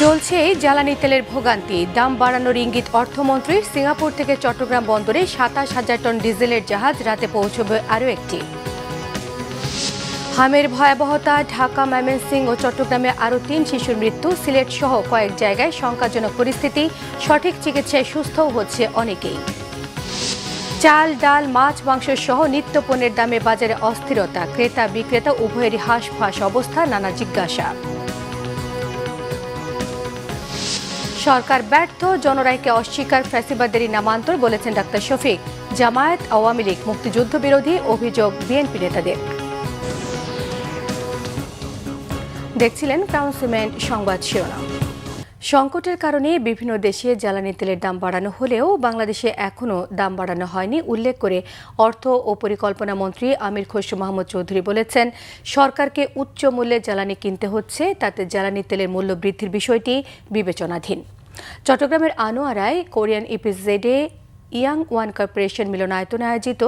চলছে জ্বালানি তেলের ভোগান্তি, দাম বাড়ানোর ইঙ্গিত অর্থমন্ত্রীর। সিঙ্গাপুর থেকে চট্টগ্রাম বন্দরে ২৭,০০০ টন ডিজেলের জাহাজ, রাতে পৌঁছবে আরও একটি। হামের ভয়াবহতা, ঢাকা, ময়মনসিংহ ও চট্টগ্রামে আরও ৩ শিশুর মৃত্যু। সিলেট সহ কয়েক জায়গায় শঙ্কাজনক পরিস্থিতি, সঠিক চিকিৎসায় সুস্থও হচ্ছে অনেকেই। চাল, ডাল, মাছ, মাংস সহ নিত্য পণ্যের দামে বাজারে অস্থিরতা, ক্রেতা বিক্রেতা উভয়েরই হাঁসফাঁস অবস্থা, নানা জিজ্ঞাসা। সরকার ব্যর্থ, জনরায়কে অস্বীকার, ফ্যাসিবাদেরই নামান্তর বলেছেন ডাক্তার শফিক। জামায়াত, আওয়ামী লীগ মুক্তিযুদ্ধ বিরোধী, অভিযোগ বিএনপি নেতাদের। দেখছিলেন ক্রাউন সিমেন্ট সংবাদ শিরোনাম। সংকটের কারণে বিভিন্ন দেশে জ্বালানি তেলের দাম বাড়ানো হলেও বাংলাদেশে এখনও দাম বাড়ানো হয়নি উল্লেখ করে অর্থ ও পরিকল্পনা মন্ত্রী আমির খসরু মাহমুদ চৌধুরী বলেছেন, সরকারকে উচ্চ মূল্যে জ্বালানি কিনতে হচ্ছে, তাতে জ্বালানি তেলের মূল্য বৃদ্ধির বিষয়টি বিবেচনাধীন। চট্টগ্রামের আনোয়ারায় কোরিয়ান ইপিজেডে ইয়াং ওয়ান কর্পোরেশন মিলনায়তনে আয়োজিত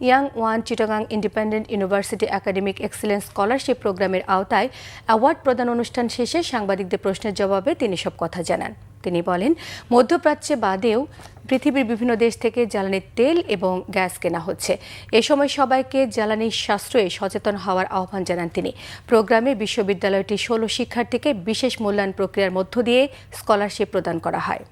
young one Chittagong independent university academic excellence scholarship প্রোগ্রামের আওতায় অ্যাওয়ার্ড প্রদান অনুষ্ঠান শেষে সাংবাদিকদের প্রশ্নের জবাবে তিনি সব কথা জানান। তিনি বলেন, মধ্যপ্রাচ্যে বাদেও পৃথিবীর বিভিন্ন দেশ থেকে জ্বালানির তেল এবং গ্যাস কেনা হচ্ছে। এ সময় সবাইকে জ্বালানি সাশ্রয়ে সচেতন হওয়ার আহ্বান জানান তিনি। প্রোগ্রামে বিশ্ববিদ্যালয়টি ১৬ শিক্ষার্থীকে বিশেষ মূল্যায়ন প্রক্রিয়ার মধ্য দিয়ে স্কলারশিপ প্রদান করা হয়।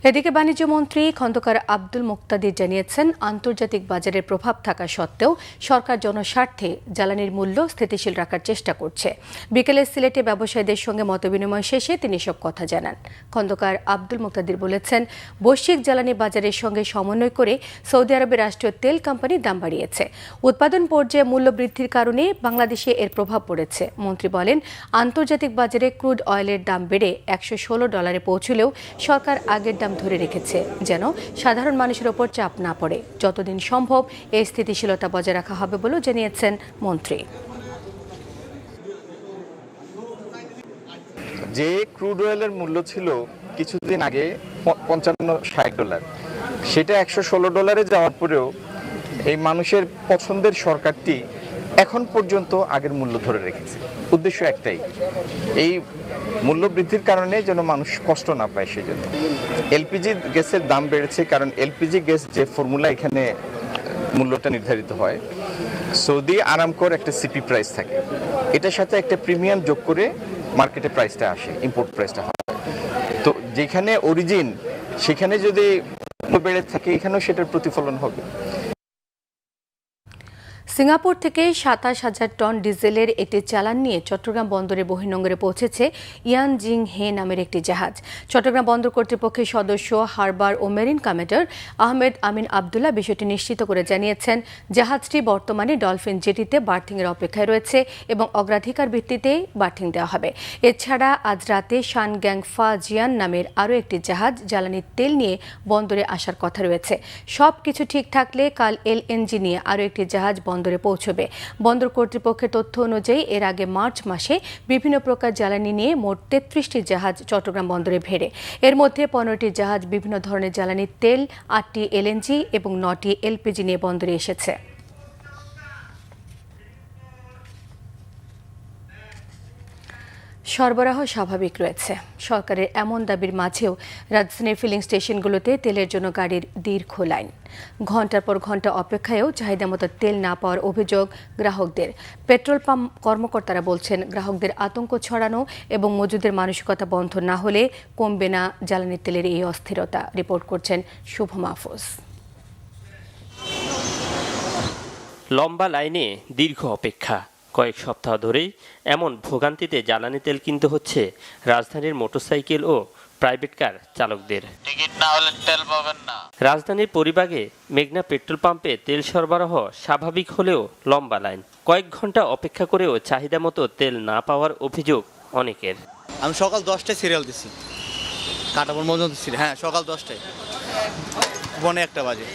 এদিকে বাণিজ্য মন্ত্রী খন্দকার আব্দুল মুক্তাদির জানিয়েছেন, আন্তর্জাতিক বাজারের প্রভাব থাকা সত্ত্বেও সরকার জনস্বার্থে জ্বালানির মূল্য স্থিতিশীল রাখার চেষ্টা করছে। বিকেলে সিলেটে ব্যবসায়ীদের সঙ্গে মতবিনিময় শেষে তিনি সব কথা জানান। খন্দকার আব্দুল মুক্তাদির বলেছেন, বৈশ্বিক জ্বালানি বাজারের সঙ্গে সমন্বয় করে সৌদি আরবের রাষ্ট্রীয় তেল কোম্পানি দাম বাড়িয়েছে। উৎপাদন পর্যায়ে মূল্য বৃদ্ধির কারণে বাংলাদেশে এর প্রভাব পড়েছে। মন্ত্রী বলেন, আন্তর্জাতিক বাজারে ক্রুড অয়েলের দাম বেড়ে $১১৬ পৌঁছলেও সরকার আগের দাম ধরে রেখেছে, যেন সাধারণ মানুষের ওপর চাপ না পড়ে। যতদিন সম্ভব এই স্থিতিশীলতা বজায় রাখা হবে বলেও জানিয়েছেন মন্ত্রী। যে ক্রুড অয়েলের মূল্য ছিল কিছুদিন আগে $৫৫-৬০, সেটা $১১৬ যাওয়ার পরেও এই মানুষের পছন্দের সরকারটি এখন পর্যন্ত আগের মূল্য ধরে রেখেছে। উদ্দেশ্য একটাই, এই মূল্য বৃদ্ধির কারণে যেন মানুষ কষ্ট না পায়। সেজন্য এলপিজি গ্যাসের দাম বেড়েছে, কারণ এলপিজি গ্যাস যে ফর্মুলা এখানে মূল্যটা নির্ধারিত হয়, সৌদি আরামকোর একটা সিপি প্রাইস থাকে, এটার সাথে একটা প্রিমিয়াম যোগ করে মার্কেটে প্রাইসটা আসে, ইম্পোর্ট প্রাইসটা হয়। তো যেখানে অরিজিন সেখানে যদি বেড়ে থাকে, এখানেও সেটার প্রতিফলন হবে। সিঙ্গাপুর থেকে ২৭,০০০ টন ডিজেলের একটি চালান নিয়ে চট্টগ্রাম বন্দরে বহির্নোঙরে পৌঁছেছে ইয়ান জিং হে নামের একটি জাহাজ। চট্টগ্রাম বন্দর কর্তৃপক্ষের সদস্য হারবার ও মেরিন কমান্ডার আহমেদ আমিন আবদুল্লাহ বিষয়টি নিশ্চিত করে জানিয়েছেন, জাহাজটি বর্তমানে ডলফিন জেটিতে বার্থিংয়ের অপেক্ষায় রয়েছে এবং অগ্রাধিকার ভিত্তিতে বার্থিং দেওয়া হবে। এছাড়া আজ রাতে শানগ্যাং ফা জিয়ান নামের আরও একটি জাহাজ জ্বালানির তেল নিয়ে বন্দরে আসার কথা রয়েছে। সব কিছু ঠিক থাকলে কাল এলএনজি নিয়ে আরও একটি জাহাজ বন্দরে পৌঁছবে। বন্দর কর্তৃপক্ষের তথ্য অনুযায়ী এর আগে মার্চ মাসে বিভিন্ন প্রকার জ্বালানি নিয়ে মোট ৩৩টি জাহাজ চট্টগ্রাম বন্দরে ভেড়ে। এর মধ্যে ১৫টি জাহাজ বিভিন্ন ধরনের জ্বালানির তেল, ৮টি এলএনজি এবং ৯টি এলপিজি নিয়ে বন্দরে এসেছে। সরবরাহ স্বাভাবিক রয়েছে। সরকারের এমন দাবির মাঝেও রাজধানীর ফিলিং স্টেশনগুলোতে তেলের জন্য গাড়ির দীর্ঘ লাইন। ঘণ্টার পর ঘণ্টা অপেক্ষায়ও চাহিদা মতো তেল না পাওয়ার অভিযোগ গ্রাহকদের। পেট্রোল পাম্প কর্মকর্তারা বলছেন, গ্রাহকদের আতঙ্ক ছড়ানো এবং মজুদের মানসিকতা বন্ধ না হলে কমবে না জ্বালানি তেলের এই অস্থিরতা। রিপোর্ট করছেন শুভ মাহফুজ। লম্বা লাইনে দীর্ঘ অপেক্ষা, কয়েক সপ্তাহ ধরেই এমন ভোগান্তিতে জ্বালানি তেল কিনতে হচ্ছে রাজধানীর মোটরসাইকেল ও প্রাইভেট কার চালকদের। টিকিট না হলে তেল পাবেন না। রাজধানীর পরিবাগে মেঘনা পেট্রোল পাম্পে তেল সরবরাহ স্বাভাবিক হলেও লম্বা লাইন। কয়েক ঘন্টা অপেক্ষা করেও চাহিদা মতো তেল না পাওয়ার অভিযোগ অনেকের। আমি সকাল 10টায় সিরিয়াল দিছি, কাটাপুর পর্যন্ত ছিলাম। হ্যাঁ, সকাল 10টায়, 1:45 বাজে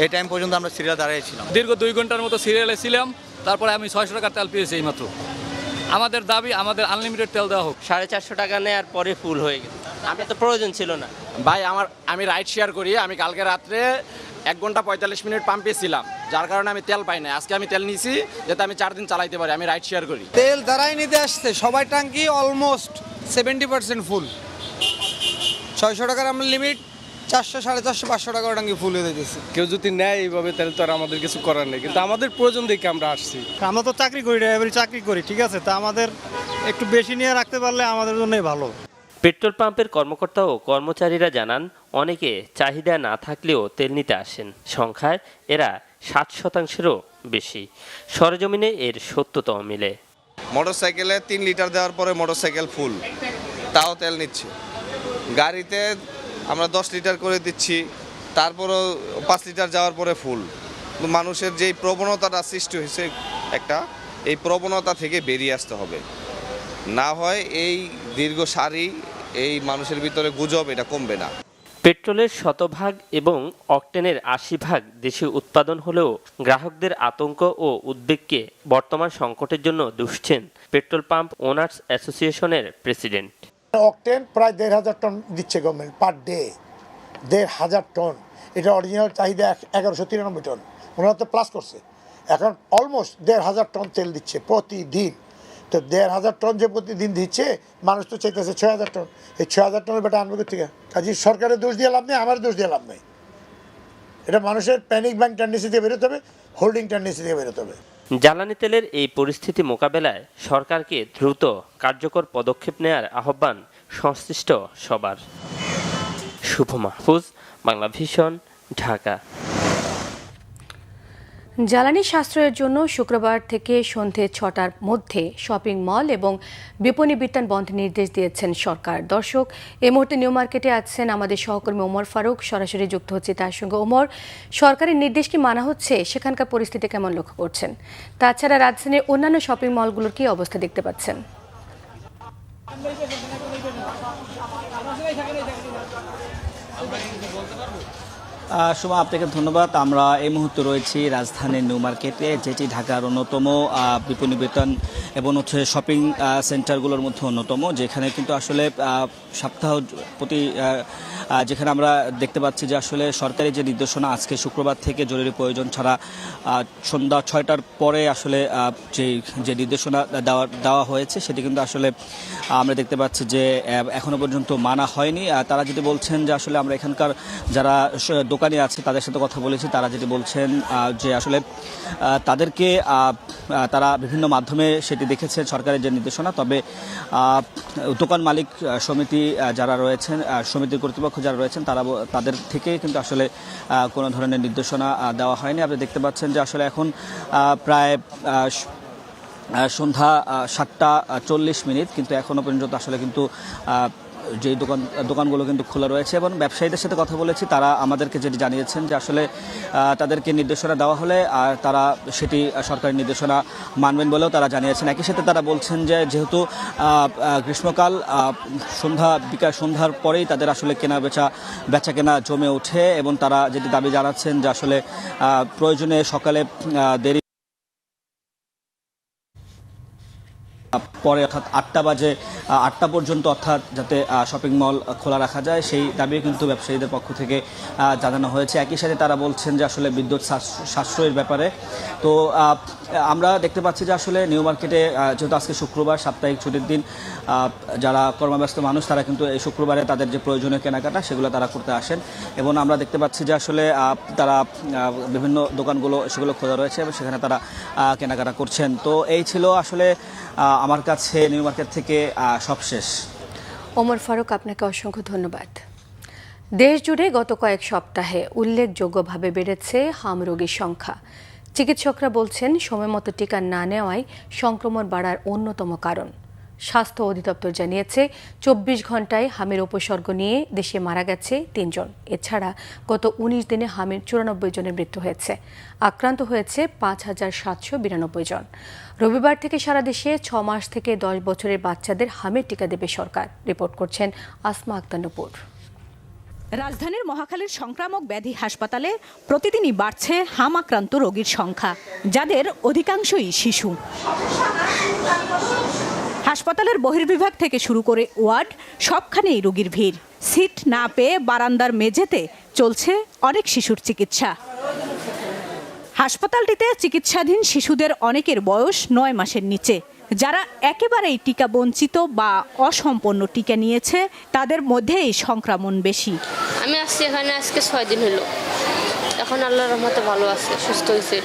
এই টাইম পর্যন্ত আমরা সিরিয়াল দাঁড়িয়েছিলাম। দীর্ঘ 2 ঘন্টার মতো সিরিয়ালে ছিলাম। তারপরে আমি 600 টাকার তেল পেয়েছি এইমাত্র। আমাদের দাবি, আমাদের আনলিমিটেড তেল দেওয়া হোক। 450 টাকা নেওয়ার পরে ফুল হয়ে গেছে। আমি তো প্রয়োজন ছিল না ভাই। আমি রাইড শেয়ার করি। আমি কালকে রাত্রে 1 ঘন্টা 45 মিনিট পাম্পে ছিলাম, যার কারণে আমি তেল পাই না। আজকে আমি তেল নিয়েছি যাতে আমি 4 দিন চালাইতে পারি। আমি রাইড শেয়ার করি। তেল দাঁড়াই নিতে আসছে সবাই, ট্যাঙ্কি অলমোস্ট 70% ফুল। 600 টাকার আমরা লিমিট, 400, 450, 500 টাকা ট্যাঙ্কি ফুল হয়ে দিয়েছে। কেউ যদি নেয় এইভাবে তাহলে তো আর আমাদের কিছু করার নেই, কিন্তু আমাদের প্রয়োজন দেখে আমরা আসছি। আমরা তো চাকরি করি, ড্রাইভারি চাকরি করি, ঠিক আছে, তা আমাদের একটু বেশি নিয়ে রাখতে পারলে আমাদের জন্যই ভালো। পেট্রোল পাম্পের কর্মকর্তা ও কর্মচারীরা জানান, অনেকে চাহিদা না থাকলেও তেল নিতে আসেন। সংখ্যায় এরা 60%-এরও বেশি। সরেজমিনে এর সত্যতা মিলে। মোটরসাইকেলে 3 লিটার দেওয়ার পরে মোটরসাইকেল ফুল, তাও তেল নিচ্ছে। গাড়িতে আমরা 10 লিটার করে দিচ্ছি, তারপরও 5 লিটার যাওয়ার পরে ফুল। মানুষের যেই প্রবণতাটা সৃষ্টি হয়েছে একটা, এই প্রবণতা থেকে বেরিয়ে আসতে হবে। না হয় এই দীর্ঘ সারি, এই মানুষের ভিতরে গুজব, এটা কমবে না। পেট্রোলের 100% এবং অকটেনের 80% দেশে উৎপাদন হলেও গ্রাহকদের আতঙ্ক ও উদ্বেগকে বর্তমান সংকটের জন্য দুষছেন পেট্রোল পাম্প ওনার্স অ্যাসোসিয়েশনের প্রেসিডেন্ট। অকটেন প্রায় 1,500 টন দিচ্ছে গভর্নমেন্ট পার ডে, 1,500 টন। এটা অরিজিনাল চাহিদা 1193 টন, ওনারা তো প্লাস করছে। এখন অলমোস্ট 1,500 টন তেল দিচ্ছে প্রতিদিন। তো 1,500 টন যে প্রতিদিন দিচ্ছে, মানুষ তো চাইতেছে 6,000 টন। এই 6,000 টনের বেটা আনবে কোথেকে? কাজে সরকারের দোষ দিয়ে লাভ নেই, আমার দোষ দিয়ে লাভ নেই। এটা মানুষের প্যানিক ব্যাংক টেন্ডেন্সি থেকে বেরোতে হবে, হোল্ডিং টেন্ডেন্সি থেকে বেরোতে হবে। জ্বালানি তেলের এই পরিস্থিতি মোকাবেলায় সরকারকে দ্রুত কার্যকর পদক্ষেপ নেয়ার আহ্বান সংশ্লিষ্ট সবার। শুভ মাহফুজ, বাংলা ভিশন, ঢাকা। জ্বালানি সাশ্রয়ের জন্য শুক্রবার থেকে সন্ধে 6টার মধ্যে শপিং মল এবং বিপণী বিতান বন্ধের নির্দেশ দিয়েছেন সরকার। দর্শক, এই মুহূর্তে নিউ মার্কেটে আছেন আমাদের সহকর্মী ওমর ফারুক, সরাসরি যুক্ত হচ্ছে তার সঙ্গে। ওমর, সরকারের নির্দেশ কি মানা হচ্ছে? সেখানকার পরিস্থিতি কেমন লক্ষ্য করছেন? তাছাড়া রাজধানীর অন্যান্য শপিং মলগুলোর কি অবস্থা দেখতে পাচ্ছেন? সুমা, আপনাকে ধন্যবাদ। আমরা এই মুহূর্তে রয়েছি রাজধানীর নিউ মার্কেটে, যেটি ঢাকার অন্যতম বিপণী বিতান এবং শপিং সেন্টারগুলোর মধ্যে অন্যতম, যেখানে কিন্তু আসলে সপ্তাহ প্রতি যেখানে আমরা দেখতে পাচ্ছি যে আসলে সরকারি যে নির্দেশনা আজকে শুক্রবার থেকে জরুরি প্রয়োজন ছাড়া সন্ধ্যা 6টার পরে আসলে যে নির্দেশনা দেওয়া হয়েছে, সেটি কিন্তু আসলে আমরা দেখতে পাচ্ছি যে এখনো পর্যন্ত মানা হয়নি। তারা যেটি বলছেন যে আসলে আমরা এখানকার যারা দোকানি আছে তাদের সাথে কথা বলেছি, তারা যেটি বলছেন যে আসলে তাদেরকে তারা বিভিন্ন মাধ্যমে সেটি দেখেছেন সরকারের যে নির্দেশনা, তবে দোকান মালিক সমিতি যারা রয়েছেন, সমিতির কর্তৃপক্ষ যারা রয়েছেন, তাদের থেকে কিন্তু আসলে কোনো ধরনের নির্দেশনা দেওয়া হয়নি। আপনি দেখতে পাচ্ছেন যে আসলে এখন প্রায় সন্ধ্যা 7:40, কিন্তু এখনও পর্যন্ত আসলে কিন্তু যে দোকানগুলো কিন্তু খোলা রয়েছে। এবং ব্যবসায়ীদের সাথে কথা বলেছি, তারা আমাদেরকে যেটি জানিয়েছেন যে আসলে তাদেরকে নির্দেশনা দেওয়া হলে তারা সেটি সরকারি নির্দেশনা মানবেন বলেও তারা জানিয়েছেন। একই সাথে তারা বলছেন যে যেহেতু গ্রীষ্মকাল, সন্ধ্যার পরেই তাদের আসলে বেচা কেনা জমে ওঠে, এবং তারা যেটি দাবি জানাচ্ছেন যে আসলে প্রয়োজনে সকালে দেরি পরে অর্থাৎ 8টা পর্যন্ত অর্থাৎ যাতে শপিং মল খোলা রাখা যায়, সেই দাবিও কিন্তু ব্যবসায়ীদের পক্ষ থেকে জানানো হয়েছে। একই সাথে তারা বলছেন যে আসলে বিদ্যুৎ সাশ্রয়ের ব্যাপারে। তো আমরা দেখতে পাচ্ছি যে আসলে নিউ মার্কেটে যেহেতু আজকে শুক্রবার, সাপ্তাহিক ছুটির দিন, যারা কর্মব্যস্ত মানুষ তারা কিন্তু এই শুক্রবারে তাদের যে প্রয়োজনীয় কেনাকাটা সেগুলো তারা করতে আসেন, এবং আমরা দেখতে পাচ্ছি যে আসলে তারা বিভিন্ন দোকানগুলো সেগুলো খোলা রয়েছে এবং সেখানে তারা কেনাকাটা করছেন। তো এই ছিল আসলে আমার কাছে নিউ মার্কেট থেকে সবশেষ। ওমর ফারুক, আপনাকে অসংখ্য ধন্যবাদ। দেশ জুড়ে গত কয়েক সপ্তাহে উল্লেখযোগ্যভাবে বেড়েছে হাম রোগীর সংখ্যা। চিকিৎসকরা বলছেন সময়মতো টিকা না নেওয়াই সংক্রমণ বাড়ার অন্যতম কারণ। স্বাস্থ্য অধিদপ্তর জানিয়েছে 24 ঘন্টায় হামের উপসর্গ নিয়ে দেশে মারা গেছে 3 জন। এছাড়া গত 19 দিনে হামের 94 জনের মৃত্যু হয়েছে। আক্রান্ত হয়েছে 5,792 জন। রবিবার থেকে সারা দেশে 6 মাস থেকে 10 বছরের বাচ্চাদের হামের টিকা দেবে সরকার। রিপোর্ট করছেন আসমা আক্তার নূপুর। রাজধানীর মহাখালীর সংক্রামক ব্যাধি হাসপাতালে প্রতিদিনই বাড়ছে হাম আক্রান্ত রোগীর সংখ্যা, যাদের অধিকাংশই শিশু। হাসপাতালের বহির্বিভাগ থেকে শুরু করে ওয়ার্ড, সবখানেই রোগীর ভিড়। সিট না পেয়ে বারান্দার মেঝেতে চলছে অনেক শিশুর চিকিৎসা। হাসপাতালটিতে চিকিৎসাধীন শিশুদের অনেকের বয়স 9 মাসের নিচে। যারা একেবারেই টিকা বঞ্চিত বা অসম্পন্ন টিকা নিয়েছে তাদের মধ্যেই সংক্রমণ বেশি। আমি আসছি এখানে আজকে 6 দিন হলো, এখন আল্লাহর রহমতে ভালো আছে, সুস্থ হয়েছে।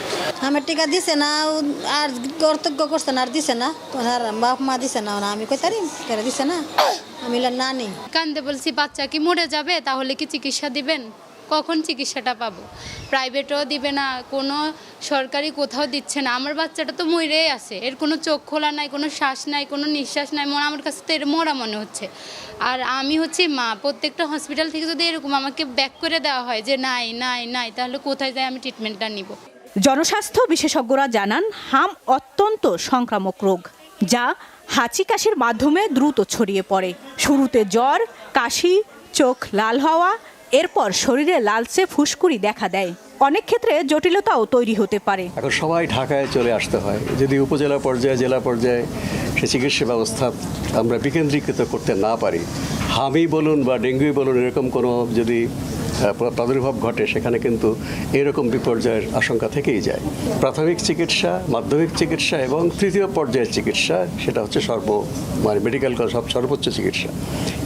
আমার টিকা দিছে না আর কর্তব্য করছে না আর দিছে না, তোমার বাপ মা দিছে না, আমি কই তারি টিকা দিছে না, আমি না নেই। কান্দে বলছি বাচ্চা কি মরে যাবে, তাহলে কি চিকিৎসা দিবেন? কখন চিকিৎসাটা পাবো? প্রাইভেটও দিবে না, কোনো সরকারি কোথাও দিচ্ছে না। আমার বাচ্চাটা তো মরেই আছে, এর কোনো চোখ খোলা নাই, কোনো শ্বাস নাই, কোনো নিঃশ্বাস নাই, আমার কাছে তো এর মরা মনে হচ্ছে। আর আমি হচ্ছে মা, প্রত্যেকটা হসপিটাল থেকে যদি এরকম আমাকে ব্যাক করে দেওয়া হয় যে নাই নাই নাই, তাহলে কোথায় যাই আমি ট্রিটমেন্টটা নিব? জনস্বাস্থ্য বিশেষজ্ঞরা জানান হাম অত্যন্ত সংক্রামক রোগ, যা হাঁচি কাশির মাধ্যমে দ্রুত ছড়িয়ে পড়ে। শুরুতে জ্বর, কাশি, চোখ লাল হওয়া, এরপর শরীরে লালচে ফুসকুড়ি দেখা দেয়। অনেক ক্ষেত্রে জটিলতাও তৈরি হতে পারে। এখন সবাই ঢাকায় চলে আসতে হয়, যদি উপজেলা পর্যায়ে জেলা পর্যায়ে সে চিকিৎসা ব্যবস্থা আমরা বিকেন্দ্রীকৃত করতে না পারি, হামি বলুন বা ডেঙ্গুই বলুন, এরকম কোনো যদি প্রাদুর্ভাব ঘটে সেখানে কিন্তু এরকম বিপর্যয়ের আশঙ্কা থেকেই যায়। প্রাথমিক চিকিৎসা, মাধ্যমিক চিকিৎসা এবং তৃতীয় পর্যায়ের চিকিৎসা, সেটা হচ্ছে মেডিকেল সর্বোচ্চ চিকিৎসা।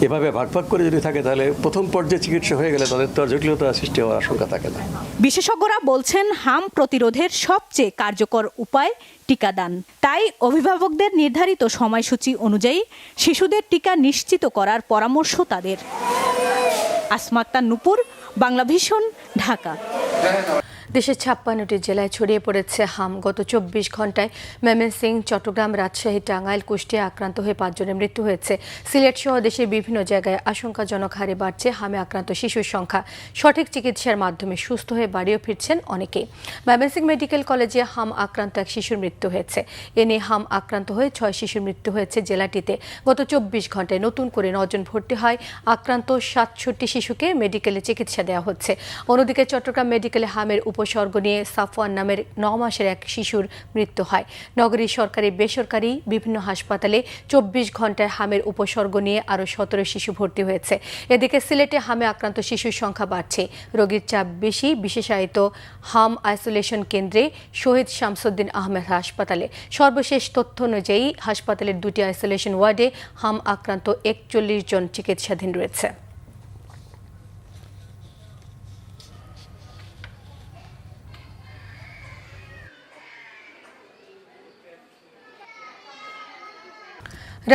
এভাবে ভাগ ভাগ করে যদি থাকে তাহলে প্রথম পর্যায়ে চিকিৎসা হয়ে গেলে তাদের তো আর জটিলতা সৃষ্টি হওয়ার আশঙ্কা থাকে না। বিশেষজ্ঞরা বলছেন হাম প্রতিরোধের সবচেয়ে কার্যকর উপায় টিকাদান। তাই অভিভাবকদের নির্ধারিত সময়সূচি অনুযায়ী শিশুদের টিকা নিশ্চিত করার পরামর্শ তাদের। আসমা আক্তার, নূপুর, বাংলাভিশন, ঢাকা। দেশের 56টি জেলায় ছড়িয়ে পড়েছে হাম। গত 24 ঘন্টায় ময়মনসিংহ, চট্টগ্রাম, রাজশাহী, টাঙ্গাইল, কুষ্টিয়া আক্রান্ত হয়ে 5 জনের মৃত্যু হয়েছে। সিলেট সহ দেশের বিভিন্ন জায়গায় আশঙ্কাজনক হারে বাড়ছে হামে আক্রান্ত শিশুর সংখ্যা। সঠিক চিকিৎসার মাধ্যমে সুস্থ হয়ে বাড়িও ফিরছেন অনেকে। ময়মনসিংহ মেডিকেল কলেজে হাম আক্রান্ত এক শিশুর মৃত্যু হয়েছে। এ নিয়ে হাম আক্রান্ত হয়ে 6 শিশুর মৃত্যু হয়েছে জেলাটিতে। গত 24 ঘন্টায় নতুন করে 9 জন ভর্তি হয়। আক্রান্ত 67 শিশুকে মেডিকেলে চিকিৎসা দেওয়া হচ্ছে। অন্যদিকে চট্টগ্রাম মেডিকেলে হামের উপসর্গ নিয়ে সাফওয়ান নামের 9 মাসের এক শিশুর মৃত্যু হয়। নগরীর সরকারি বেসরকারি বিভিন্ন হাসপাতালে 24 ঘন্টায় হামের উপসর্গ নিয়ে আরও 17 শিশু ভর্তি হয়েছে। এদিকে সিলেটে হামে আক্রান্ত শিশুর সংখ্যা বাড়ছে। রোগীর চাপ বেশি বিশেষায়িত হাম আইসোলেশন কেন্দ্রে শহীদ শামসুদ্দিন আহমেদ হাসপাতালে। সর্বশেষ তথ্য অনুযায়ী হাসপাতালের 2টি আইসোলেশন ওয়ার্ডে হাম আক্রান্ত 41 জন চিকিৎসাধীন রয়েছে।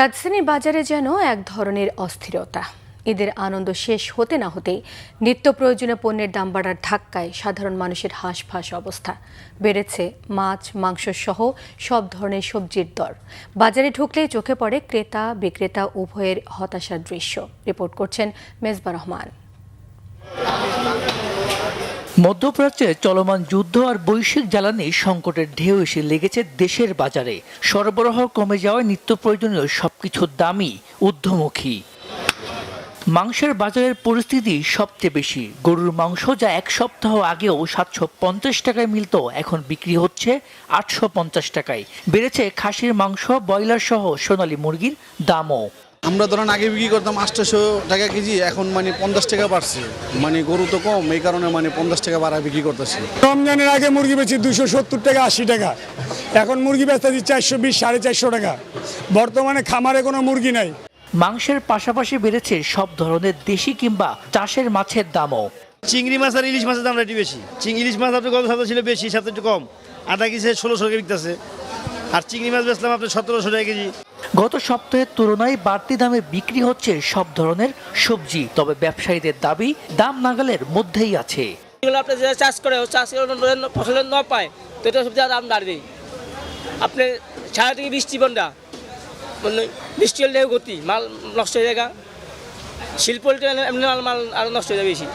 রাজধানী বাজারে যেন এক ধরনের অস্থিরতা। ঈদের আনন্দ শেষ হতে না হতেই নিত্য প্রয়োজনীয় পণ্যের দাম বাড়ার ধাক্কায় সাধারণ মানুষের হাঁসফাঁস অবস্থা। বেড়েছে মাছ, মাংস সহ সব ধরনের সবজির দর। বাজারে ঢুকলেই চোখে পড়ে ক্রেতা বিক্রেতা উভয়ের হতাশার দৃশ্য। রিপোর্ট করছেন মেজবা রহমান। মধ্যপ্রাচ্যে চলমান যুদ্ধ আর বৈশ্বিক জ্বালানি সংকটের ঢেউ এসে লেগেছে দেশের বাজারে। সরবরাহ কমে যাওয়ায় নিত্য প্রয়োজনীয় সবকিছুর দামই ঊর্ধ্বমুখী। মাংসের বাজারের পরিস্থিতি সবচেয়ে বেশি। গরুর মাংস যা 1 সপ্তাহ আগেও 750 টাকায় মিলত, এখন বিক্রি হচ্ছে 850 টাকায়। বেড়েছে খাসির মাংস, ব্রয়লার সহ সোনালী মুরগির দামও। আমরা ধরেন আগে বিক্রি করতাম 800 টাকা কেজি, এখন 50 টাকা বাড়ছে। গরু তো কম, এই কারণে 50 টাকা বাড়া বিক্রি করতেছি। রমজানের আগে মুরগি বেচি 270 টাকা 80 টাকা, এখন মুরগি বেচতেছি 420 450 টাকা। বর্তমানে খামারে কোনো মুরগি নাই। মাংসের পাশাপাশি বেড়েছে সব ধরনের দেশি কিংবা চাষের মাছের দামও। চিংড়ি মাছ আর ইলিশ মাছের দামটা একটু বেশি। ইলিশ মাছ আপনার গত সপ্তাহে ছিল বেশি, সাথে একটু কম, আধা কেজি 1600 টাকা বিকতেছে। আর চিংড়ি মাছ বেচলাম আপনার 1700 টাকা কেজি। গত সপ্তাহের তুলনায় বাড়তি দামে বিক্রি হচ্ছে সব ধরনের সবজি, তবে ব্যবসায়ীদের দাবি দাম নাগালের মধ্যেই আছে। এগুলো আপনি যারা চাষ করে ফসলের ন পায়, তো এটা সবজি দাম বাড়বে। আপনি সারা থেকে বৃষ্টি বন্যা, বৃষ্টি হলে গতি মাল নষ্ট হয়ে যায়, শিল্প এমনি মাল আরো নষ্ট হয়ে যাবে বেশি।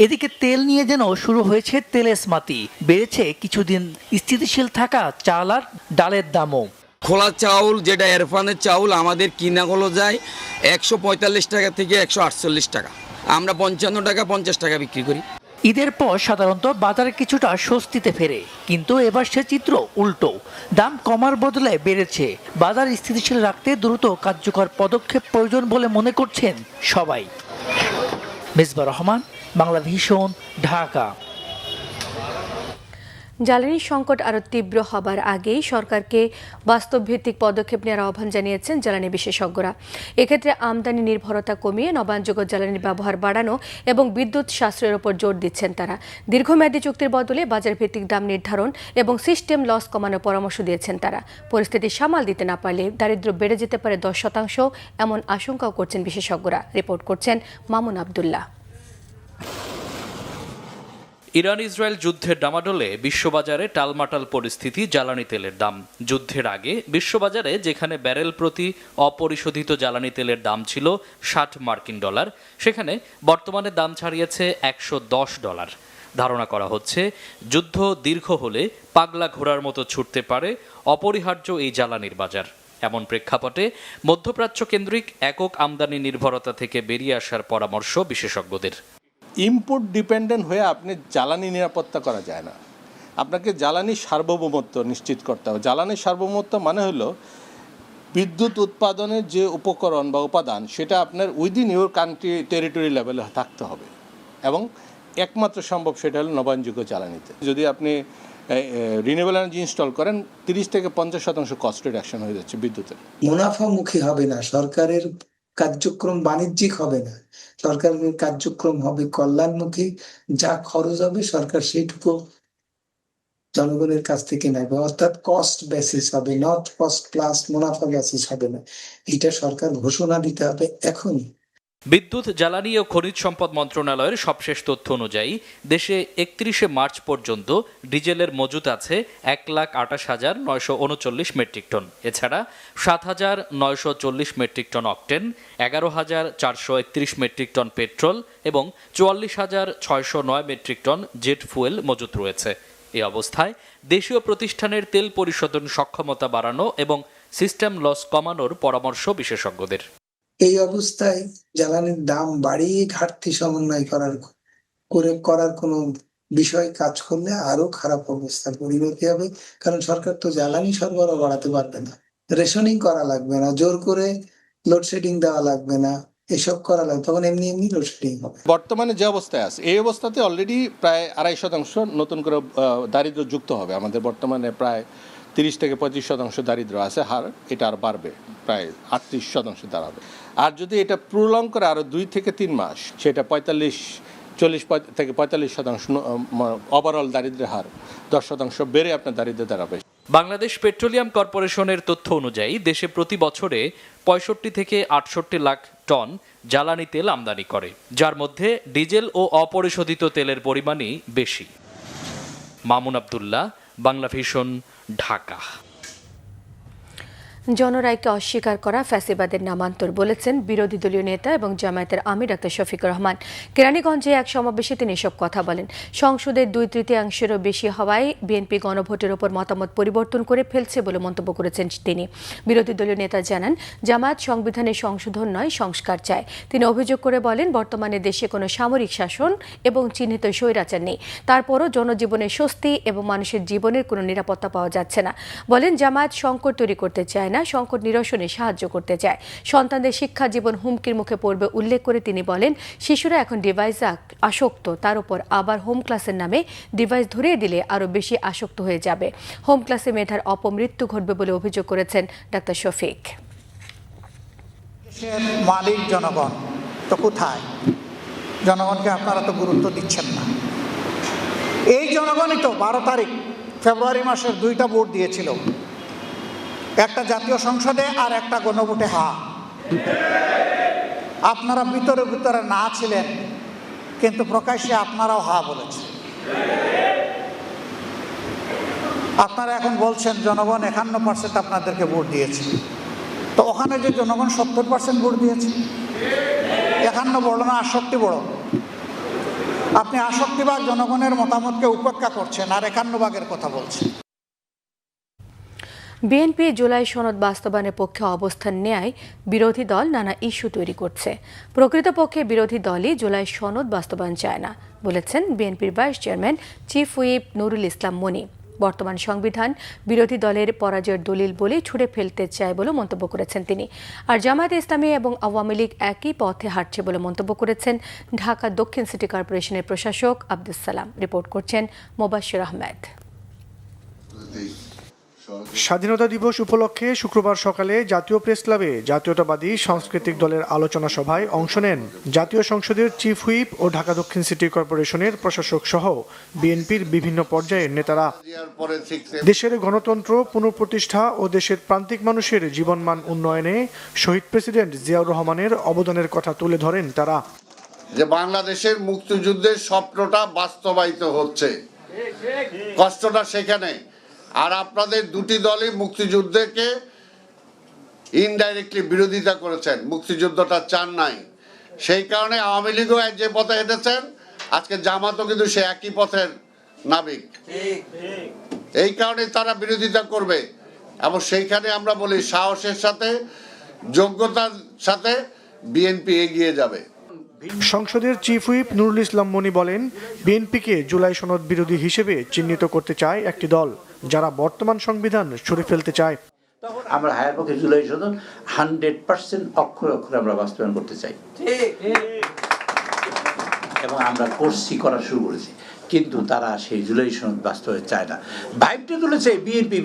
এদিকে তেল নিয়ে যেন শুরু হয়েছে তেলেসমাতি। বেড়েছে কিছুদিন স্থিতিশীল থাকা চাল আর ডালের দামও। খোলা চাউল যেটা এরফানের চাউল আমাদের কিনা হলো যায় 145 টাকা থেকে 148 টাকা, আমরা 55 টাকা 50 টাকা বিক্রি করি। ঈদের পর সাধারণত বাজারে কিছুটা স্বস্তিতে ফেরে, কিন্তু এবার সে চিত্র উল্টো। দাম কমার বদলে বেড়েছে। বাজার স্থিতিশীল রাখতে দ্রুত কার্যকর পদক্ষেপ প্রয়োজন বলে মনে করছেন সবাই। মেজবা রহমান, বাংলাভিশন, ঢাকা। জ্বালানি সংকট আরও তীব্র হবার আগেই সরকারকে বাস্তবভিত্তিক পদক্ষেপ নেওয়ার আহ্বান জানিয়েছেন জ্বালানি বিশেষজ্ঞরা। এক্ষেত্রে আমদানি নির্ভরতা কমিয়ে নবায়নযোগ্য জ্বালানির ব্যবহার বাড়ানো এবং বিদ্যুৎ সাশ্রয়ের উপর জোর দিচ্ছেন তারা। দীর্ঘমেয়াদী চুক্তির বদলে বাজারভিত্তিক দাম নির্ধারণ এবং সিস্টেম লস কমানোর পরামর্শ দিয়েছেন তারা। পরিস্থিতি সামাল দিতে না পারলে দারিদ্র্য বেড়ে যেতে পারে 10%, এমন আশঙ্কাও করছেন বিশেষজ্ঞরা। রিপোর্ট করছেন মামুন আবদুল্লাহ। ইরান ইসরায়েল যুদ্ধের ডামাডোলে বিশ্ববাজারে টালমাটাল পরিস্থিতি জ্বালানি তেলের দাম। যুদ্ধের আগে বিশ্ববাজারে যেখানে ব্যারেল প্রতি অপরিশোধিত জ্বালানি তেলের দাম ছিল $60 সেখানে বর্তমানে দাম ছাড়িয়েছে $110। ধারণা করা হচ্ছে যুদ্ধ দীর্ঘ হলে পাগলা ঘোড়ার মতো ছুটতে পারে অপরিহার্য এই জ্বালানির বাজার। এমন প্রেক্ষাপটে মধ্যপ্রাচ্য কেন্দ্রিক একক আমদানি নির্ভরতা থেকে বেরিয়ে আসার পরামর্শ বিশেষজ্ঞদের। ইম্পোর্ট ডিপেন্ডেন্ট হয়ে আপনি জ্বালানি নিরাপত্তা করা যায় না। আপনাকে জ্বালানি সার্বভৌমত্ব নিশ্চিত করতে হবে। জ্বালানি সার্বভৌমত্ব মানে হলো বিদ্যুৎ উৎপাদনের যে উপকরণ বা উপাদান সেটা আপনার উইদিন ইউর কান্ট্রি টেরিটরি লেভেলে থাকতে হবে এবং একমাত্র সম্ভব সেটা হলো নবায়নযোগ্য জ্বালানিতে। যদি আপনি রিনিউয়েবল এনার্জি ইনস্টল করেন 30 থেকে 50% কস্ট রিডাকশন হয়ে যাচ্ছে বিদ্যুতের। মুনাফামুখী হবে না, সরকারের কার্যক্রম বাণিজ্যিক হবে না, সরকারের কার্যক্রম হবে কল্যাণমুখী। যা খরচ হবে সরকার সেইটুকু জনগণের কাছ থেকে নেবে, অর্থাৎ কস্ট বেসিস হবে, নট কস্ট প্লাস মুনাফা বেসিস হবে না। এটা সরকার ঘোষণা দিতে হবে এখনই। বিদ্যুৎ, জ্বালানি ও খনিজ সম্পদ মন্ত্রণালয়ের সবশেষ তথ্য অনুযায়ী দেশে 31 মার্চ পর্যন্ত ডিজেলের মজুত আছে 1,28,939 মেট্রিক টন। এছাড়া 7,940 metric ton octane, 11,431 metric ton petrol এবং 44,609 মেট্রিক টন জেট ফুয়েল মজুত রয়েছে। এই অবস্থায় দেশীয় প্রতিষ্ঠানের তেল পরিশোধন সক্ষমতা বাড়ানো এবং সিস্টেম লস কমানোর পরামর্শ বিশেষজ্ঞদের। এই অবস্থায় জ্বালানির দাম বাড়িয়ে ঘাটতি সমন্বয় করার কোনো বিষয় কাজ করলে আরো খারাপ অবস্থার পরিণতি হবে। কারণ সরকার তো জ্বালানি সরবরাহ বাড়াতে পারবে না, রেশনিং করা লাগবে না, জোর করে লোডশেডিং দেওয়া লাগবে না, এসব করা লাগবে, তখন এমনি এমনি লোডশেডিং হবে। বর্তমানে যে অবস্থায় আছে এই অবস্থাতে অলরেডি প্রায় 2.5% নতুন করে দারিদ্র্য যুক্ত হবে। আমাদের বর্তমানে প্রায় 30 থেকে 25% দারিদ্র্য আছে হার, এটা আর বাড়বে, প্রায় 38% দাঁড়াবে। আর যদি এটা প্রলং করে আরও 2 থেকে 3 মাস সেটা 40 থেকে 45% ওভারঅল দারিদ্র্যের হার 10% বেড়ে আপনার দারিদ্র্য দাঁড়াবে। বাংলাদেশ পেট্রোলিয়াম কর্পোরেশনের তথ্য অনুযায়ী দেশে প্রতি বছরে 65 থেকে 68 লাখ টন জ্বালানি তেল আমদানি করে, যার মধ্যে ডিজেল ও অপরিশোধিত তেলের পরিমাণই বেশি। মামুন আবদুল্লাহ, বাংলাভিশন, ঢাকা। জনরায়কে অস্বীকার করা ফ্যাসিবাদের নামান্তর বলেছেন বিরোধী দলীয় নেতা এবং জামায়াতের আমির ডাক্তার শফিকুর রহমান। কেরানীগঞ্জে এক সমাবেশে তিনি এসব কথা বলেন। সংসদের 2/3 বেশি হওয়ায় বিএনপি গণভোটের ওপর মতামত পরিবর্তন করে ফেলছে বলে মন্তব্য করেছেন তিনি। বিরোধী দলীয় নেতা জানান, জামায়াত সংবিধানে সংশোধন নয়, সংস্কার চায়। তিনি অভিযোগ করে বলেন, বর্তমানে দেশে কোনো সামরিক শাসন এবং চিহ্নিত স্বৈরাচার নেই, তারপরও জনজীবনের স্বস্তি এবং মানুষের জীবনের কোনো নিরাপত্তা পাওয়া যাচ্ছে না। বলেন, জামায়াত সংকট তৈরি করতে চায় না, সংকট নিরসনে সাহায্য করতে চায়। সন্তানদের শিক্ষা জীবন হুমকির মুখে পড়বে উল্লেখ করে তিনি বলেন, শিশুরা এখন ডিভাইসে আসক্ত, তার উপর আবার হোম ক্লাসের নামে ডিভাইস ধরিয়ে দিলে আরও বেশি আসক্ত হয়ে যাবে। হোম ক্লাসে মেধার অপমৃত্যু ঘটবে বলে অভিযোগ করেছেন ডাক্তার শফিক। মালিক জনগণ, তো কোথায়? জনগণকে আপনারা তো গুরুত্ব দিচ্ছেন না। এই জনগণই তো 12 তারিখ ফেব্রুয়ারি মাসের 2টা ভোট দিয়েছিল, একটা জাতীয় সংসদে আর একটা গণভোটে হা। আপনারা ভিতরে ভিতরে না ছিলেন, কিন্তু প্রকাশ্যে আপনারাও হা বলেছেন। আপনারা এখন বলছেন জনগণ 51% আপনাদেরকে ভোট দিয়েছে, তো ওখানে যে জনগণ 70% ভোট দিয়েছে, 51 বড় না আসক্তি বড়? আপনি আসক্তিবাদ জনগণের মতামতকে উপেক্ষা করছেন আর 51 কথা বলছেন। বিএনপি জুলাই সনদ বাস্তবায়নের পক্ষে অবস্থান নেয় বিরোধী দল নানা ইস্যু তৈরি করছে। প্রকৃতপক্ষে বিরোধী দলই জুলাই সনদ বাস্তবায়ন চায় না বলেছেন বিএনপির vice chairman chief whip Nurul Islam Moni. বর্তমান সংবিধান বিরোধী দলের পরাজয়ের দলিল বলে ছুড়ে ফেলতে চায় বলে মন্তব্য করেছেন তিনি। আর জামায়াতে ইসলামী এবং আওয়ামী লীগ একই পথে হাঁটছে বলে মন্তব্য করেছেন ঢাকা দক্ষিণ সিটি কর্পোরেশনের প্রশাসক আব্দুস সালাম। রিপোর্ট করছেন মোবাশ্বির আহমেদ। স্বাধীনতা দিবস উপলক্ষে শুক্রবার সকালে জাতীয় প্রেস ক্লাবে জাতীয়তাবাদী সাংস্কৃতিক দলের আলোচনা সভায় অংশ নেন জাতীয় সংসদের চিফ হুইপ ও ঢাকা দক্ষিণ সিটি কর্পোরেশনের প্রশাসক সহ বিএনপির বিভিন্ন পর্যায়ের নেতারা। দেশের গণতন্ত্র পুনঃপ্রতিষ্ঠা ও দেশের প্রান্তিক মানুষের জীবনমান উন্নয়নে শহীদ প্রেসিডেন্ট জিয়াউর রহমানের অবদানের কথা তুলে ধরেন তারা। যে বাংলাদেশের মুক্তিযুদ্ধের স্বপ্নটা বাস্তবায়িত হচ্ছে, কষ্টটা সেখানে। আর আপনাদের দুটি দলই মুক্তিযুদ্ধকে ইনডাইরেক্টলি বিরোধিতা করেছেন, মুক্তিযুদ্ধটা চান নাই। সেই কারণে আওয়ামী লীগও যে পথে হেঁটেছেন, আজকে জামাতও কিন্তু সে একই পথের নাবিক। এই কারণে তারা বিরোধিতা করবে এবং সেইখানে আমরা বলি সাহসের সাথে যোগ্যতার সাথে বিএনপি এগিয়ে যাবে। সংসদের চিফ হুইপ নুরুল ইসলাম মনি বলেন, বিএনপিকে জুলাই সনদ বিরোধী হিসেবে চিহ্নিত করতে চায় একটি দল যারা বর্তমান সংবিধান ছুঁড়ে ফেলতে চায়। আমরা হায়ার পক্ষে জুলাই সনদ 100% অক্ষরে অক্ষরে আমরা বাস্তবায়ন করতে চাই এবং আমরা করা শুরু করেছি, কিন্তু তারা সেই জুলাই সনদ বাস্তবায়ন চায় না। ভাইবটা তুলেছে বিএনপি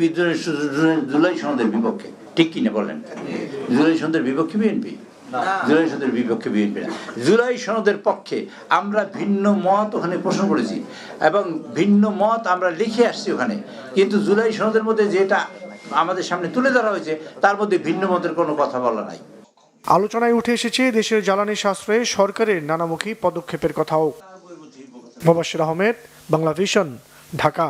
জুলাই সনদের বিপক্ষে, ঠিক কিনা বলেন? জুলাই সনদের বিপক্ষে বিএনপি, জুলাই সনদের বিপক্ষে বিএনপি না। জুলাই সনদের পক্ষে আমরা ভিন্ন মত ওখানে পোষণ করেছি এবং ভিন্ন মত আমরা লিখে আসছি ওখানে, কিন্তু জুলাই সনদের মধ্যে যেটা আমাদের সামনে তুলে ধরা হয়েছে তার মধ্যে ভিন্ন মতের কোনো কথা বলা নাই। আলোচনায় উঠে এসেছে দেশের জ্বালানি সাশ্রয়ে সরকারের নানামুখী পদক্ষেপের কথাও। মোবাশ্বির আহমেদ, বাংলা ভিশন, ঢাকা।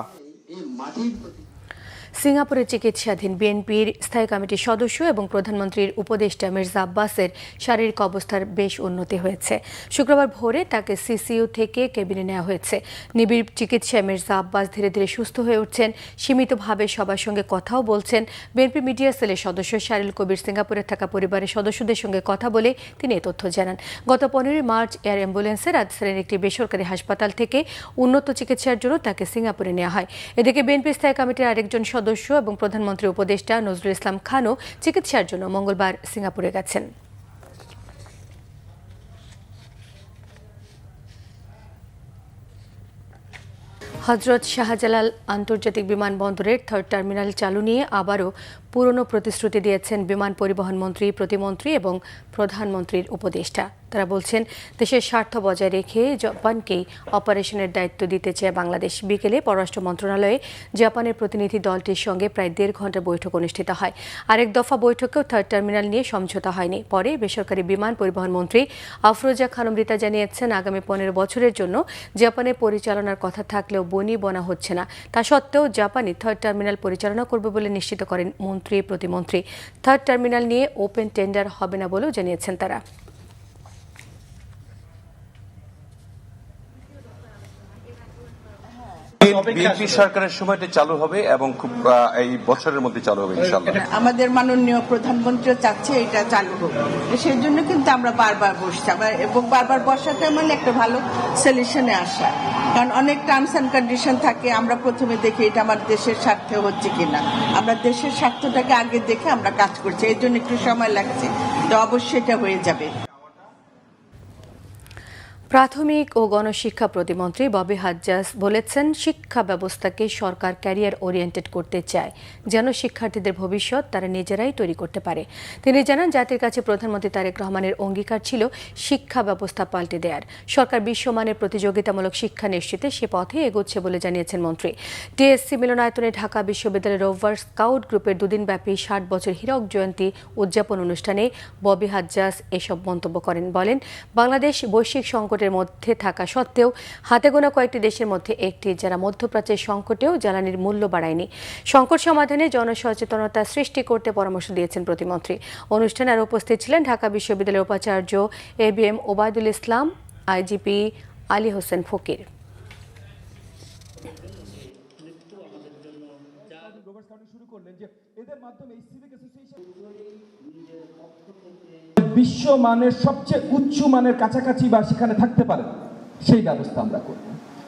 সিঙ্গাপুরে চিকিৎসাধীন বিএনপির স্থায়ী কমিটির সদস্য এবং প্রধানমন্ত্রীর উপদেষ্টা মির্জা আব্বাসের শারীরিক অবস্থার বেশ উন্নতি হয়েছে। শুক্রবার ভোরে তাকে সিসিইউ থেকে কেবিনে নেওয়া হয়েছে। নিবিড় চিকিৎসায় মির্জা আব্বাস ধীরে ধীরে সুস্থ হয়ে উঠছেন, সীমিতভাবে সবার সঙ্গে কথাও বলছেন। বিএনপি মিডিয়া সেলের সদস্য শাহরুল কবির সিঙ্গাপুরে থাকা পরিবারের সদস্যদের সঙ্গে কথা বলে তিনি এ তথ্য জানান। গত 15 মার্চ এয়ার অ্যাম্বুলেন্সে রাজধানীর একটি বেসরকারি হাসপাতাল থেকে উন্নত চিকিৎসার জন্য তাকে সিঙ্গাপুরে নেওয়া হয়। এদিকে বিএনপি স্থায়ী কমিটির আরেকজন সদস্য এবং প্রধানমন্ত্রী উপদেষ্টা নজরুল ইসলাম খানও চিকিৎসার জন্য মঙ্গলবার সিঙ্গাপুরে গেছেন। হজরত শাহজালাল আন্তর্জাতিক বিমানবন্দরের 3rd টার্মিনাল চালু নিয়ে আবারও পুরনো প্রতিশ্রুতি দিয়েছেন বিমান পরিবহন মন্ত্রী, প্রতিমন্ত্রী এবং প্রধানমন্ত্রীর উপদেষ্টা। তারা বলছেন, দেশের স্বার্থ বজায় রেখে জাপানকেই অপারেশনের দায়িত্ব দিতে চায় বাংলাদেশ। বিকেলে পররাষ্ট্র মন্ত্রণালয়ে জাপানের প্রতিনিধি দলটির সঙ্গে প্রায় 1.5 ঘণ্টা বৈঠক অনুষ্ঠিত হয়। আরেক দফা বৈঠকেও 3rd টার্মিনাল নিয়ে সমঝোতা হয়নি। পরে বেসরকারি বিমান পরিবহন মন্ত্রী আফরোজা খানম রিতা জানিয়েছেন, আগামী 15 বছরের জন্য জাপানে পরিচালনার কথা থাকলেও বনা হচ্ছে না। তা সত্ত্বেও জাপানি 3rd টার্মিনাল পরিচালনা করবে বলে নিশ্চিত করেন মন্ত্রী, প্রতিমন্ত্রী। 3rd টার্মিনাল নিয়ে ওপেন টেন্ডার হবে না বলেও জানিয়েছেন তারা। বিএনপি সরকারের সময়টা চালু হবে এবং খুব এই বছরের মধ্যে চালু হবে ইনশাআল্লাহ। আমাদের মাননীয় প্রধানমন্ত্রীও চাচ্ছে এটা চালু হোক, সেই জন্য কিন্তু আমরা বারবার বসছি এবং বারবার বসাতে মানে একটা ভালো সলিউশনে আসা। কারণ অনেক টার্মস অ্যান্ড কন্ডিশন থাকে, আমরা প্রথমে দেখি এটা আমার দেশের স্বার্থে হচ্ছে কিনা। আমরা দেশের স্বার্থটাকে আগে দেখে আমরা কাজ করছি, এর জন্য একটু সময় লাগছে, তো অবশ্যই এটা হয়ে যাবে। প্রাথমিক ও গণশিক্ষা প্রতিমন্ত্রী ববি হাজ্জাজ বলেছেন, শিক্ষা ব্যবস্থাকে সরকার ক্যারিয়ার ওরিয়েন্টেড করতে চায়, যেন শিক্ষার্থীদের ভবিষ্যৎ তারা নিজেরাই তৈরি করতে পারে। তিনি জানান, জাতির কাছে প্রধানমন্ত্রী তারেক রহমানের অঙ্গীকার ছিল শিক্ষা ব্যবস্থা পাল্টে দেওয়ার। সরকার বিশ্বমানের প্রতিযোগিতামূলক শিক্ষা নিশ্চিতে সে পথে এগোচ্ছে বলে জানিয়েছেন মন্ত্রী। টিএসসি মিলনায়তনে ঢাকা বিশ্ববিদ্যালয়ের রোভার স্কাউট গ্রুপের 2 দিনব্যাপী 60 বছর হীরক জয়ন্তী উদযাপন অনুষ্ঠানে ববি হাজ্জাজ এসব মন্তব্য করেন। বলেন, বাংলাদেশ বৈশ্বিক সংকটের মধ্যে থাকা সত্ত্বেও হাতে গোনা কয়েকটি দেশের মধ্যে একটি যারা মধ্যপ্রাচ্যের সংকটেও জ্বালানির মূল্য বাড়ায়নি। সংকট সমাধানে জনসচেতনতা সৃষ্টি করতে পরামর্শ দিয়েছেন প্রতিমন্ত্রী। অনুষ্ঠানে আরও উপস্থিত ছিলেন ঢাকা বিশ্ববিদ্যালয়ের উপাচার্য ABM ওবায়দুল ইসলাম, আইজিপি আলী হোসেন ফকির। বিশ্বমানের সবচেয়ে উচ্চ মানের কাছাকাছি বা সেখানে থাকতে পারে সেই ব্যবস্থা আমরা করব।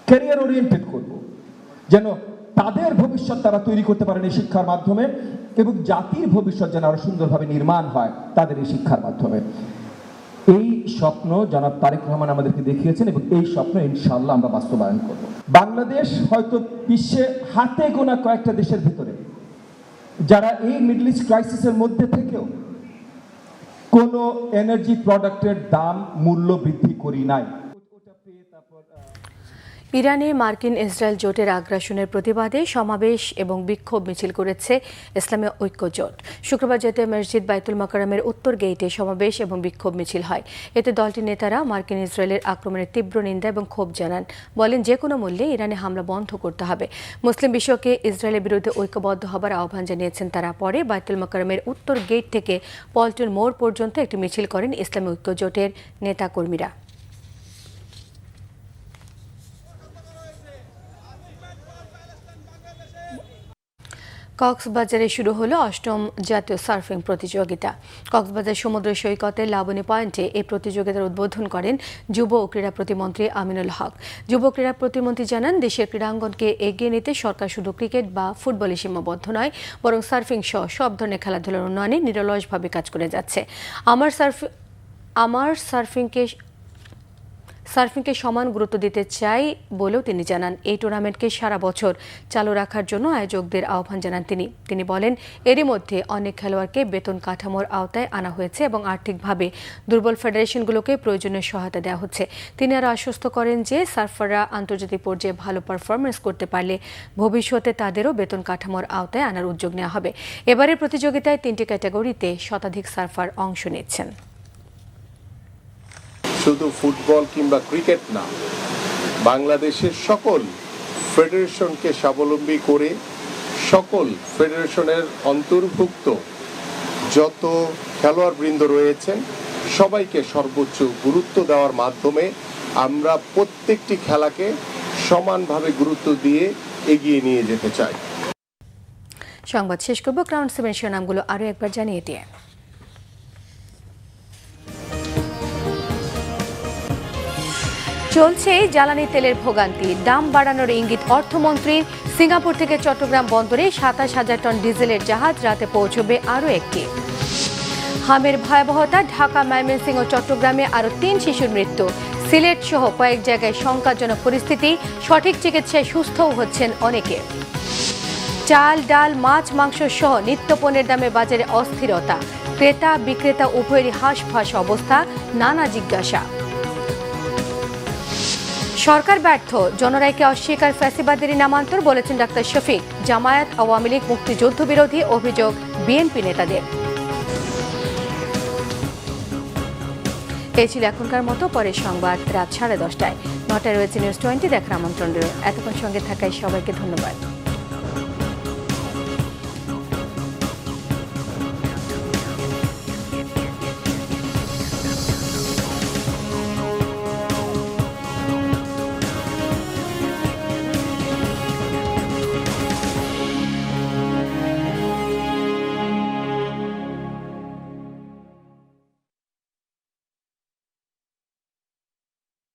ক্যারিয়ার ওরিয়েন্টেড করব, যেন তাদের ভবিষ্যৎ তারা তৈরি করতে পারেন এই শিক্ষার মাধ্যমে, এবং জাতির ভবিষ্যৎ যেন আরো সুন্দরভাবে নির্মাণ হয় তাদের এই শিক্ষার মাধ্যমে। এই স্বপ্ন জনাব তারেক রহমান আমাদেরকে দেখিয়েছেন এবং এই স্বপ্ন ইনশাআল্লাহ আমরা বাস্তবায়ন করব। বাংলাদেশ হয়তো বিশ্বে হাতে গোনা কয়েকটা দেশের ভিতরে যারা এই মিডল ইস্ট ক্রাইসিসের মধ্যে থেকেও কোনো এনার্জি প্রোডাক্টের দাম মূল্য বৃদ্ধি করি নাই। ইরানে মার্কিন ইসরায়েল জোটের আগ্রাসনের প্রতিবাদে সমাবেশ এবং বিক্ষোভ মিছিল করেছে ইসলামী ঐক্য জোট। শুক্রবার জাতীয় মসজিদ বাইতুল মোকাররমের উত্তর গেইটে সমাবেশ এবং বিক্ষোভ মিছিল হয়। এতে দলটির নেতারা মার্কিন ইসরায়েলের আক্রমণের তীব্র নিন্দা এবং ক্ষোভ জানান। বলেন, যে কোনো মূল্যে ইরানে হামলা বন্ধ করতে হবে। মুসলিম বিশ্বকে ইসরায়েলের বিরুদ্ধে ঐক্যবদ্ধ হবার আহ্বান জানিয়েছেন তারা। পরে বাইতুল মোকাররমের উত্তর গেইট থেকে পল্টন মোড় পর্যন্ত একটি মিছিল করেন ইসলামী ঐক্য জোটের নেতাকর্মীরা। কক্সবাজারে শুরু হলো ৮ম জাতীয় সার্ফিং প্রতিযোগিতা। কক্সবাজার সমুদ্র সৈকতের লাবণী পয়েন্টে এই প্রতিযোগিতার উদ্বোধন করেন যুব ও ক্রীড়া প্রতিমন্ত্রী আমিনুল হক। যুব ক্রীড়া প্রতিমন্ত্রী জানান, দেশের ক্রীড়াঙ্গনকে এগিয়ে নিতে সরকার শুধু ক্রিকেট বা ফুটবলে সীমাবদ্ধ নয়, বরং সার্ফিং সহ সব ধরনের খেলাধুলার উন্নয়নে নিরলসভাবে কাজ করে যাচ্ছে। আমার সার্ফিংকে সমান গুরুত্ব দিতে চাই বলেও তিনি জানান। এই টুর্নামেন্টকে সারা বছর চালু রাখার জন্য আয়োজকদের আহ্বান জানান তিনি বলেন, এরই মধ্যে অনেক খেলোয়াড়কে বেতন কাঠামোর আওতায় আনা হয়েছে এবং আর্থিকভাবে দুর্বল ফেডারেশনগুলোকে প্রয়োজনীয় সহায়তা দেওয়া হচ্ছে। তিনি আরও আশ্বস্ত করেন যে সার্ফাররা আন্তর্জাতিক পর্যায়ে ভালো পারফরমেন্স করতে পারলে ভবিষ্যতে তাদেরও বেতন কাঠামোর আওতায় আনার উদ্যোগ নেওয়া হবে। এবারের প্রতিযোগিতায় ৩টি ক্যাটাগরিতে শতাধিক সার্ফার অংশ নিচ্ছেন। শুধু ফুটবল কিংবা ক্রিকেট না, বাংলাদেশের সকল ফেডারেশনকে স্বাবলম্বী করে সকল ফেডারেশনের অন্তর্ভুক্ত যত খেলোয়াড়বৃন্দ রয়েছেন সবাইকে সর্বোচ্চ গুরুত্ব দেওয়ার মাধ্যমে আমরা প্রত্যেকটি খেলাকে সমানভাবে গুরুত্ব দিয়ে এগিয়ে নিয়ে যেতে চাই। সংবাদ শেষ করব ক্রাউন 7 শিরোনামগুলো আরও একবার জানিয়ে দিয়ে। চলছে জ্বালানি তেলের ভোগান্তি, দাম বাড়ানোর ইঙ্গিত অর্থমন্ত্রীর। সিঙ্গাপুর থেকে চট্টগ্রাম বন্দরে ২৭,০০০ টন ডিজেলের জাহাজ, রাতে পৌঁছবে আরও একটি। হামের ভয়াবহতা, ঢাকা, ময়মনসিংহ ও চট্টগ্রামে আরও ৩ শিশুর মৃত্যু। সিলেট সহ কয়েক জায়গায় শঙ্কাজনক পরিস্থিতি, সঠিক চিকিৎসায় সুস্থও হচ্ছেন অনেকে। চাল, ডাল, মাছ, মাংস সহ নিত্যপণ্যের দামে বাজারে অস্থিরতা, ক্রেতা বিক্রেতা উভয়েরই হাঁসফাঁস অবস্থা, নানা জিজ্ঞাসা। সরকার ব্যর্থ, জনরায়কে অস্বীকার ফ্যাসিবাদেরই নামান্তর, বলেছেন ডাক্তার শফিক। জামায়াত, আওয়ামী লীগ মুক্তিযুদ্ধ বিরোধী, অভিযোগ বিএনপি নেতাদের। এই ছিল এখনকার মতো, পরের সংবাদ রাত 10:30টায়। 9টায় রয়েছে নিউজ 20 দেখার আমন্ত্রণ রইল। এতক্ষণ সঙ্গে থাকায় সবাইকে ধন্যবাদ।